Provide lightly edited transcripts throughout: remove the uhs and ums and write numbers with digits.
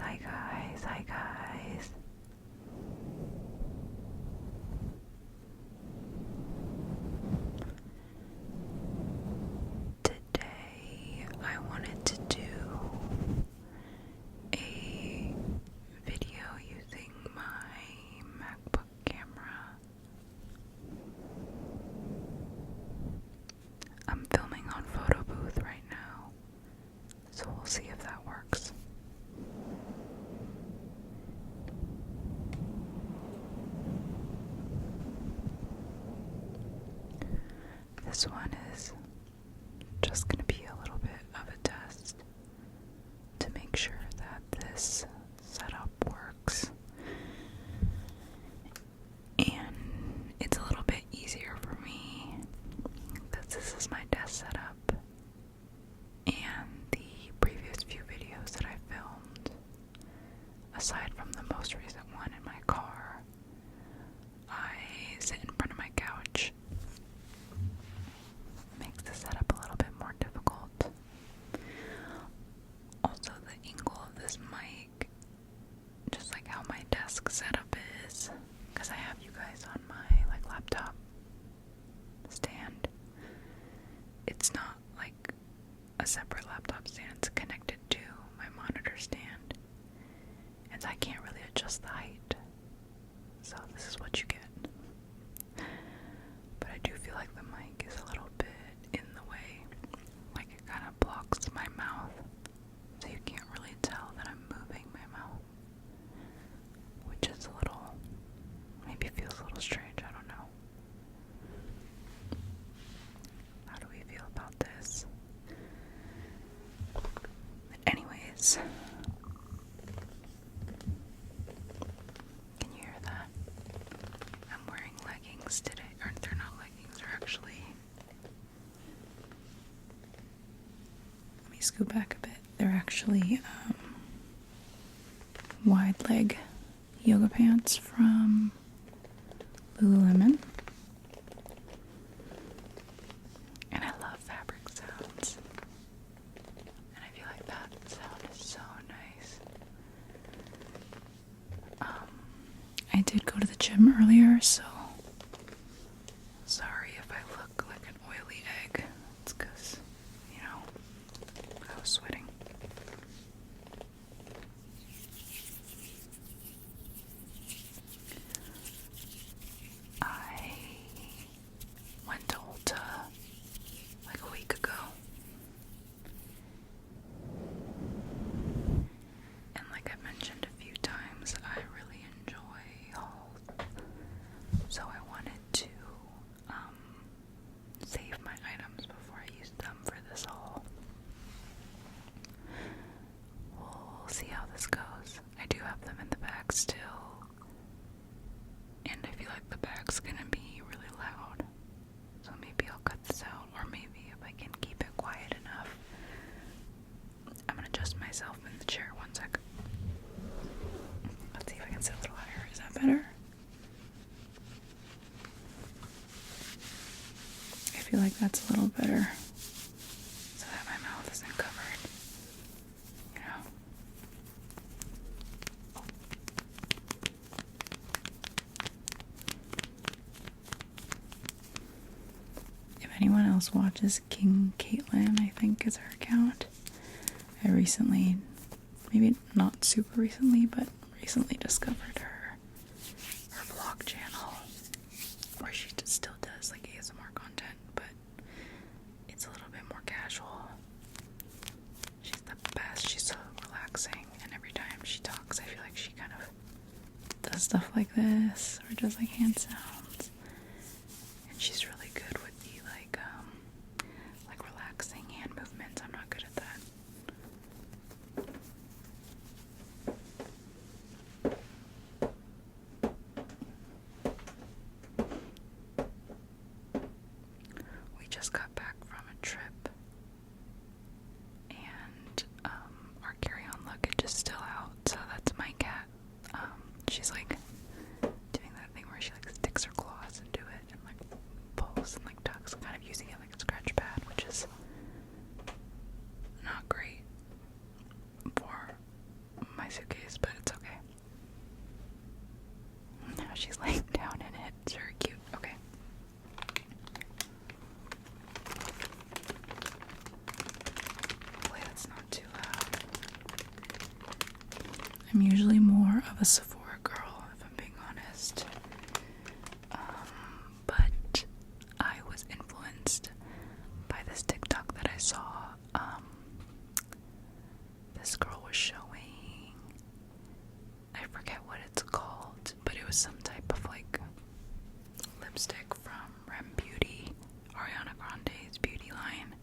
hi guys. Today I wanted to do a video using my MacBook camera. I'm filming on photo booth right now, so we'll see if that works. This one is just going to be a little bit of a test to make sure that this setup works. And it's a little bit easier for me because this is my desk setup. And the previous few videos that I filmed, aside from the most recent one in my car, I sit in front of my couch. Makes the setup a little bit more difficult. Also, the angle of this mic, just like how my desk setup is, because I have you guys on my laptop stand. It's not like a separate laptop stand, it's connected to my monitor stand, and I can't really adjust the height, so this is what you get. But I do feel like the mic is a little bit in the way, like it kind of blocks my mouth, so you can't really tell that I'm moving my mouth, which is a little, maybe feels a little strange, I don't know. How do we feel about this? But anyways, can you hear that? I'm wearing leggings today, or they're not leggings, they're actually, let me scoot back a bit, they're actually wide leg yoga pants from Lululemon. And I love fabric sounds, and I feel like that sound is so nice. I did go to the gym earlier, so sorry if I look like an oily egg. It's because, I was sweating. I went to Ulta like a week ago, and like I've mentioned a few times, I really enjoy hauls, so I wanted to save my items before I use them for this haul. We'll see how this goes. I do have them in the bag still, and I feel like the bag's gonna be really loud, so maybe I'll cut this out, or maybe if I can keep it quiet enough. I'm gonna adjust myself in the chair 1 sec. Let's see if I can sit a little higher. Is that better? I feel like that's a little better, so that my mouth isn't covered, If anyone else watches King Caitlin, I think is her account. I recently, maybe not super recently, but recently discovered her vlog channel, where she still does like ASMR content, but it's a little bit more casual. She's the best. She's so relaxing, and every time she talks, I feel like she kind of does stuff like this, or does like hand sounds, and she's really good with the like relaxing hand movements. I'm not good at that. We just got back from a trip, and our carry-on luggage is still out, so that's my cat. She's like doing that thing where she like sticks her claws into it and like pulls and like tucks, kind of using it like a scratch pad, which is not great for my suitcase. I'm usually more of a Sephora girl, if I'm being honest. But I was influenced by this TikTok that I saw. This girl was showing, I forget what it's called, but it was some type of like lipstick from Rem Beauty, Ariana Grande's beauty line,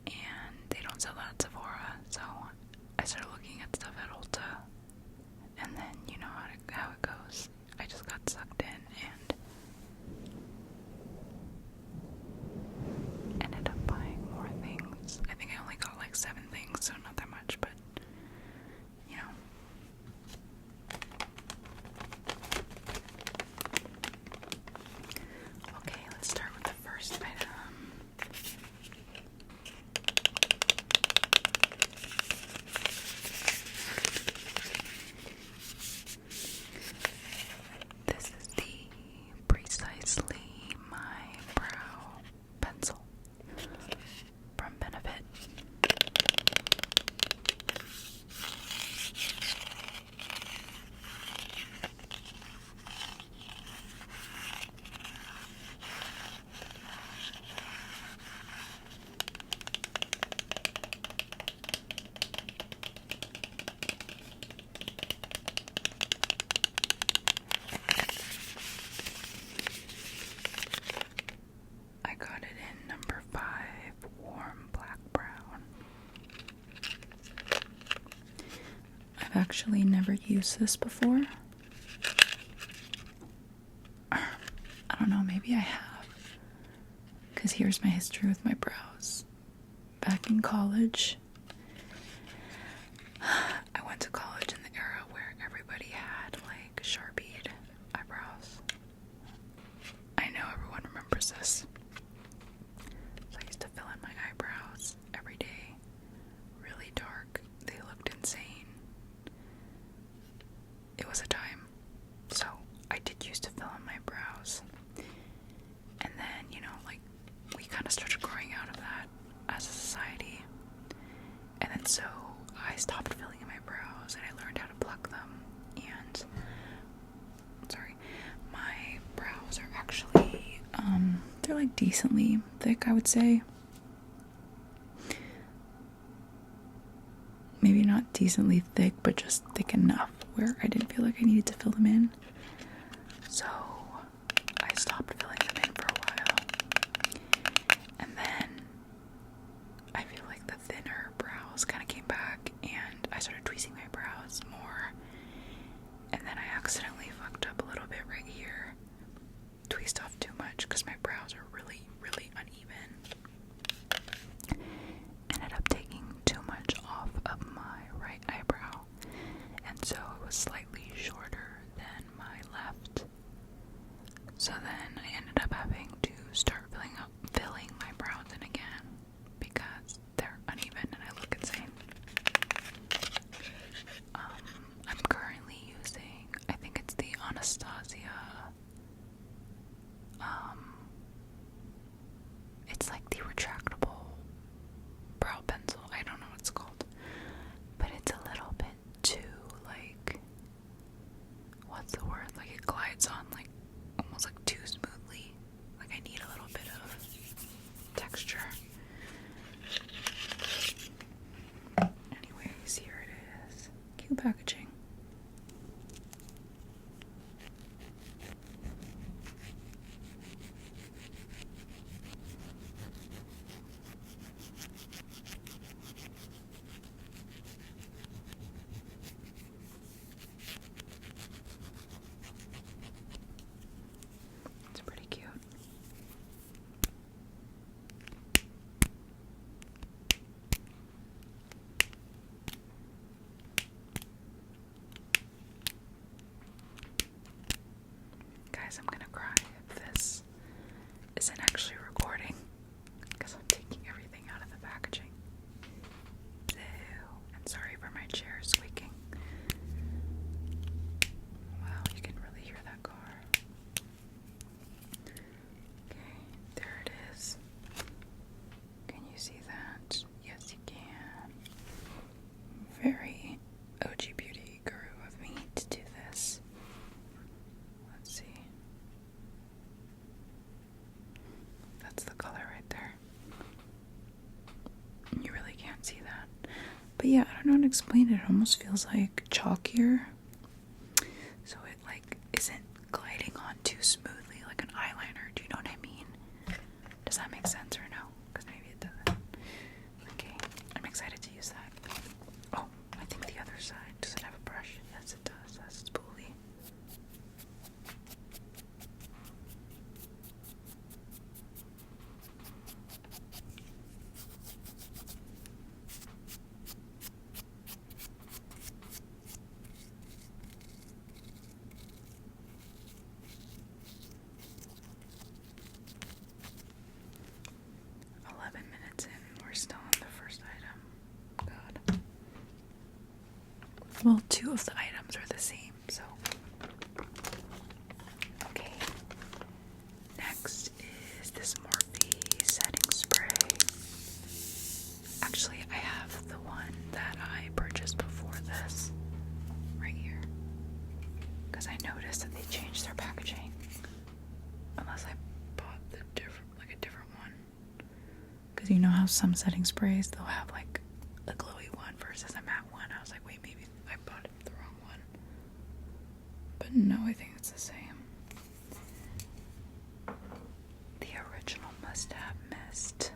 and they don't sell that at Sephora, so I started looking at stuff at Ulta, and then you know how it goes. I just got sucked in and ended up buying more things. I think I only got like 7 things, so not that much, but you know. Okay, let's start with the first item. This is the Precisely My Brow Pencil from Benefit. I got it in number 5, warm black brown. I've actually never used this before. I don't know, maybe I have. Because here's my history with my brows. Back in college, I went to college in the era where everybody had like Sharpied eyebrows. I know everyone remembers this. So I used to fill in my eyebrows every day. Really dark. They looked insane. It was a time. So I did used to fill in my brows. And then, you know, like, we kind of started growing out of that as a society. And then so I stopped filling in my brows and I learned how to pluck them. And, sorry, my brows are actually, they're like decently thick, I would say. Maybe not decently thick, but just thick enough where I didn't feel like I needed to fill them in. So I stopped filling them in for a while. And then I feel like the thinner brows kind of came back and I started tweezing my brows more. And then I accidentally fucked up a little bit right here. Tweezed off too much because my brows are really, really uneven. Ended up taking too much off of my right eyebrow. And so it was slightly shorter than my left. So then I ended up having to start filling my brows in again because they're uneven and I look insane. I'm currently using, I think it's the Anastasia, it's like the retractable brow pencil. I don't know what it's called, but it's a little bit too, like, what's the word? Like, it glides on like almost like too smoothly. Like, I need a little bit of texture. Anyways, here it is. Cute packaging. It's pretty cute. Guys, I'm gonna cry if this isn't actually recording because I'm taking everything out of the packaging. Ew. And sorry for my chair squeaking. Wow, you can really hear that car. Okay, there it is. Can you see that? Yes, you can. Very OG beauty. But yeah, I don't know how to explain it. It almost feels like chalkier. So it like isn't gliding on too smoothly like an eyeliner. Do you know what I mean? Does that make sense or no? Because maybe it doesn't. Okay, I'm excited to use that. Oh, I think the other side. Does it have a brush? Yes, it does. That's spoolie. 11 minutes in, we're still on the first item. God. Well, two of the items are the same, so. Okay. Next is this Morphe setting spray. Actually, I have the one that I purchased before this, right here. Because I noticed that they changed their packaging. Unless I bought the a different one. Because you know how some setting sprays, they'll have like a glowy one versus a matte one. I was like, wait, maybe I bought the wrong one. But no, I think it's the same. The original must-have mist.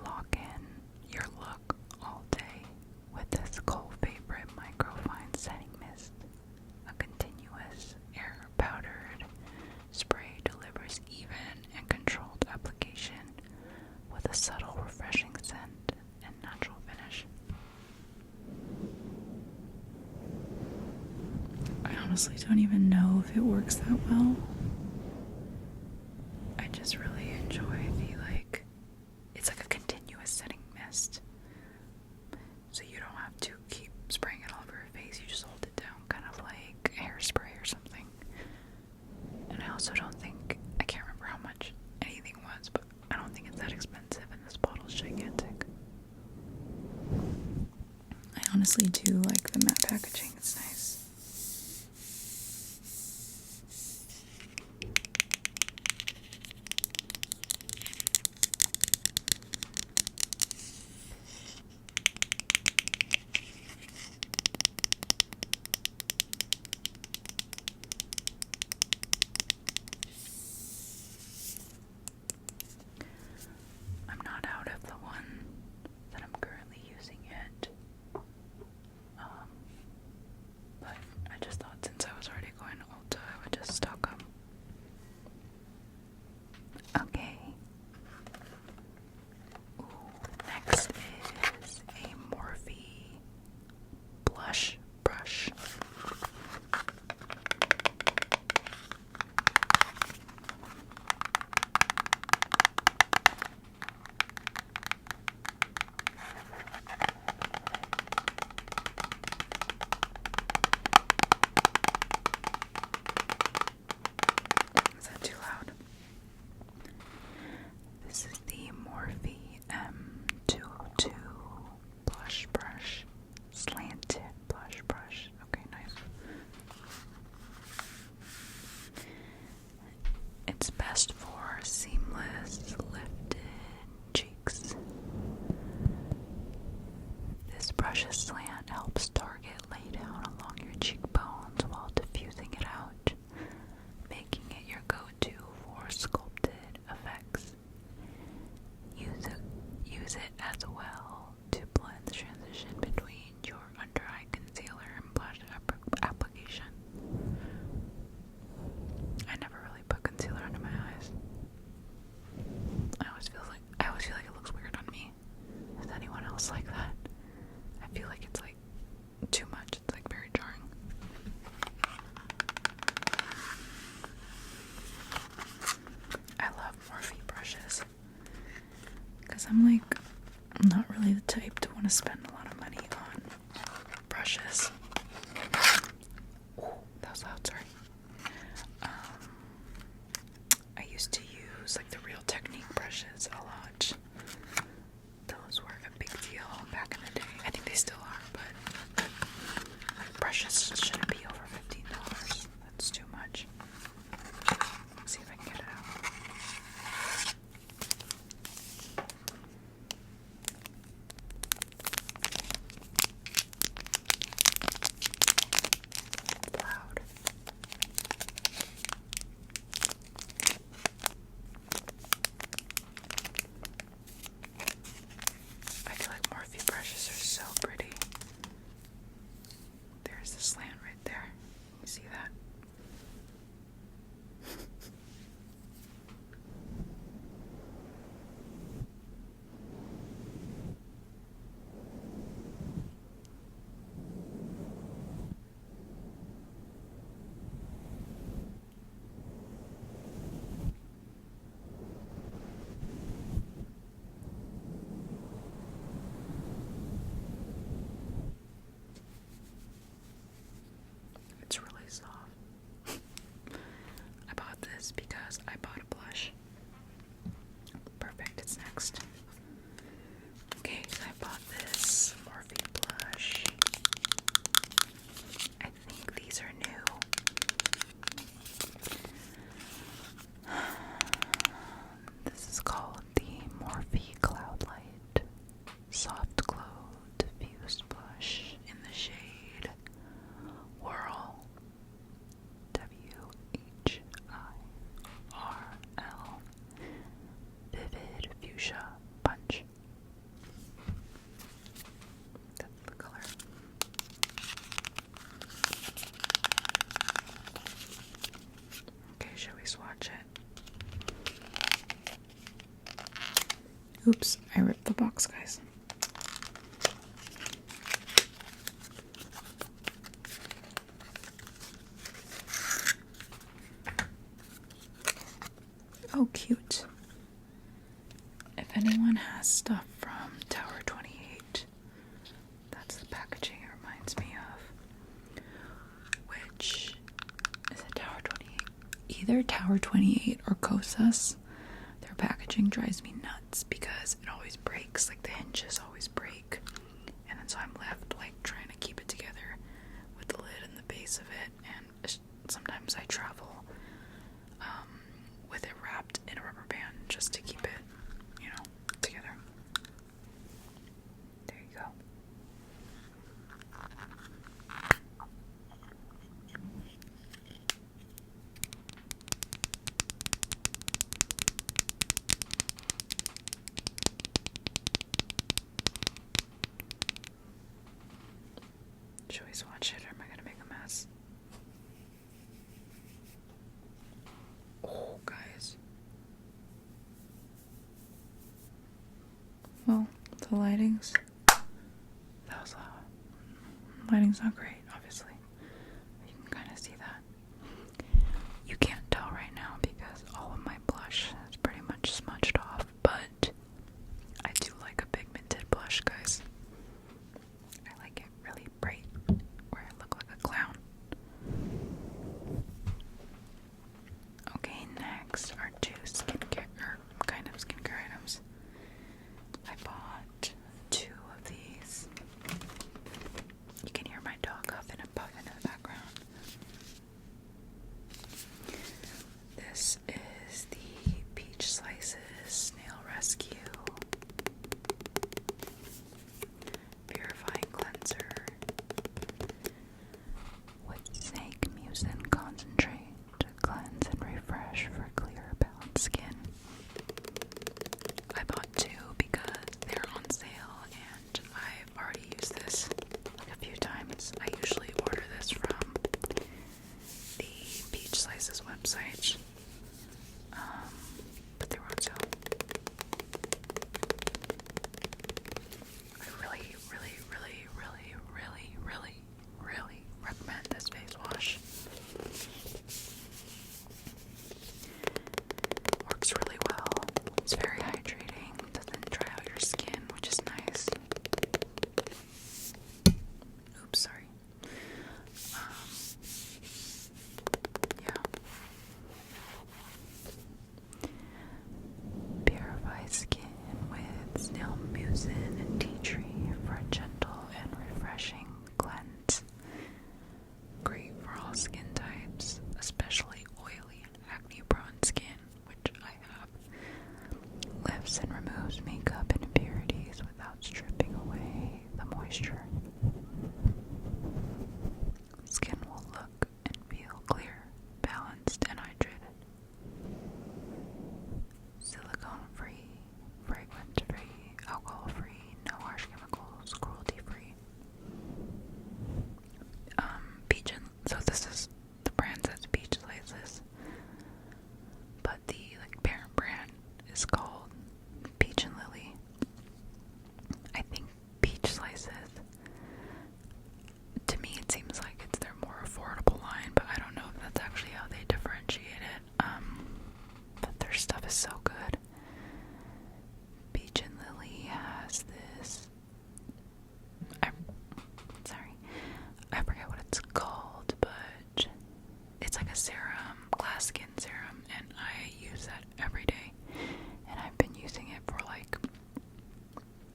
Lock in your look all day with this Cole favorite microfine setting mist. A continuous air-powdered spray delivers even and controlled application with a subtle, refreshing scent and natural finish. I honestly don't even know if it works that well. I just really enjoy it's like a continuous setting mist. So you don't have to keep spraying it all over your face, you just hold it down, kind of like hairspray or something. And I also don't think, I can't remember how much anything was, but I don't think it's that expensive, and this bottle's gigantic. I honestly do like the matte packaging, it's nice. I'm not out of the one that I'm currently using yet. But I just thought since I was already going to Ulta, I would just stock them. Okay. Ooh, next is a Morphe blush brush. Is that too loud? This is the Morphe M202 blush brush. Slanted blush brush. Okay, nice. It's best for seamless lifted cheeks. This brush's slant helps target lay down along your cheekbones while diffusing it out, making it your go-to for sculpted effects. Use it as well to blend the transition between your under-eye concealer and blush application. I never really put concealer under my eyes. I always feel like it looks weird on me. Is anyone else like that? I feel like it's like too much. It's like very jarring. I love Morphe brushes because I'm not really the type to want to spend a lot of money on brushes. Ooh, that was loud, sorry. I used to use like the Real Technique brushes a lot. Those were a big deal back in the day. I think they still are, but brushes shouldn't be over $15. That's too much. Let's see if I can get it out. Oops, I ripped the box, guys. Oh, cute. If anyone has stuff from Tower 28, that's the packaging it reminds me of. Which is it, Tower 28? Either Tower 28 or Kosas. Their packaging drives me nuts because it always breaks, like the hinges always break. And then so I'm left like trying to keep it together with the lid and the base of it. And sometimes I travel with it wrapped in a rubber band just to keep it, together. There you go. Should we swatch it or am I gonna make a mess? Oh, guys. Well, the lighting's not great, obviously. You can kind of see that. You can't tell right now because all of my blush is pretty much smudged off, but I do like a pigmented blush, guys. I like it really bright, where I look like a clown. Okay, next are two kind of skincare items. I bought two of these. You can hear my dog huffing and puffing in the background. This is the Peach Slices Snail Rescue Purifying Cleanser with snake mucin concentrate to cleanse and refresh for clear, balanced skin. I bought two because they're on sale and I've already used this a few times. I usually order this from the Peach Slices website, but they were on sale. I really, really, really, really, really, really, really recommend this face wash. Works really well. It's very hydrating. Doesn't dry out your skin, which is nice. Oops, sorry. Yeah. Purify skin with snail mucin and tea tree for a gentle and refreshing cleanse. Great for all skin types, especially oily and acne-prone skin, which I have. Lifts and removes makeup and impurities without stripping away the moisture. Skin will look and feel clear, balanced, and hydrated. Silicone-free, fragrance-free, alcohol-free, no harsh chemicals, cruelty-free. So this is, the brand says Peach Slices, but the parent brand is called Peach and Lily. I think Peach Slices, to me it seems like it's their more affordable line, but I don't know if that's actually how they differentiate it. But their stuff is so good. Peach and Lily has this, I forget what it's called, but it's like a serum, glass skin serum, and I use that every day. And I've been using it for like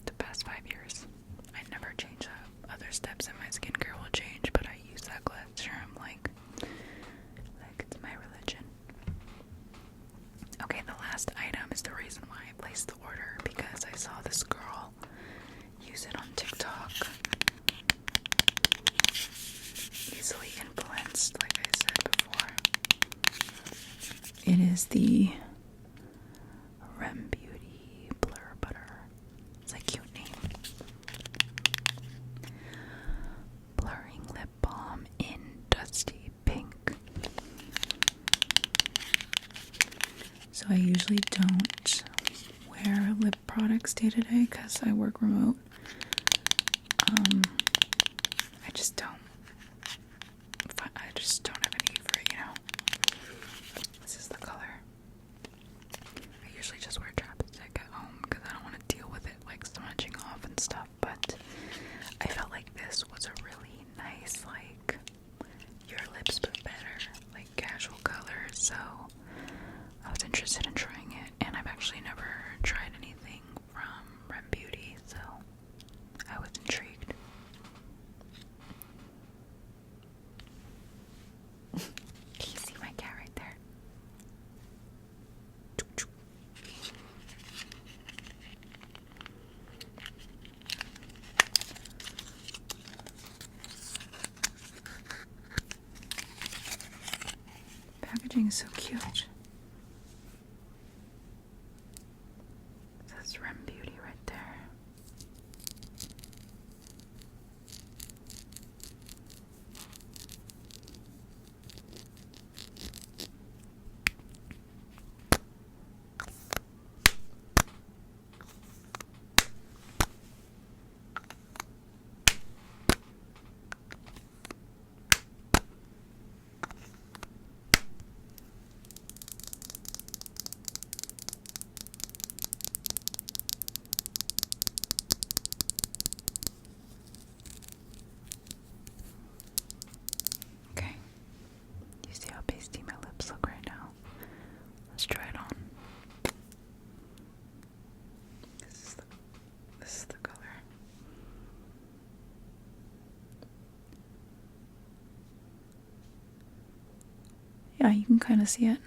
the past 5 years. I never change that. Other steps in my skincare will change, but I use that glass serum like it's my religion. Okay, the last item is the reason why I placed the order, because I saw this girl use it on TikTok. Easily influenced, like I said before. It is the Rem Beauty Blur Butter. It's a cute name. Blurring lip balm in dusty pink. So I usually don't wear lip products day to day because I work remote. I just don't have a need for it, you know. This is the color. I usually just wear chapstick at home because I don't want to deal with it like smudging off and stuff, but I felt like this was a really nice, like, your lips but better, like, casual color, so I was interested in trying it, and I've actually never tried anything from Rem Beauty, so I was intrigued. Can you see my cat right there? Packaging is so cute. That's Rem Beauty right there. Okay. You see how pasty my lips look right now? Let's try it on. This is the color. Yeah, you can kind of see it.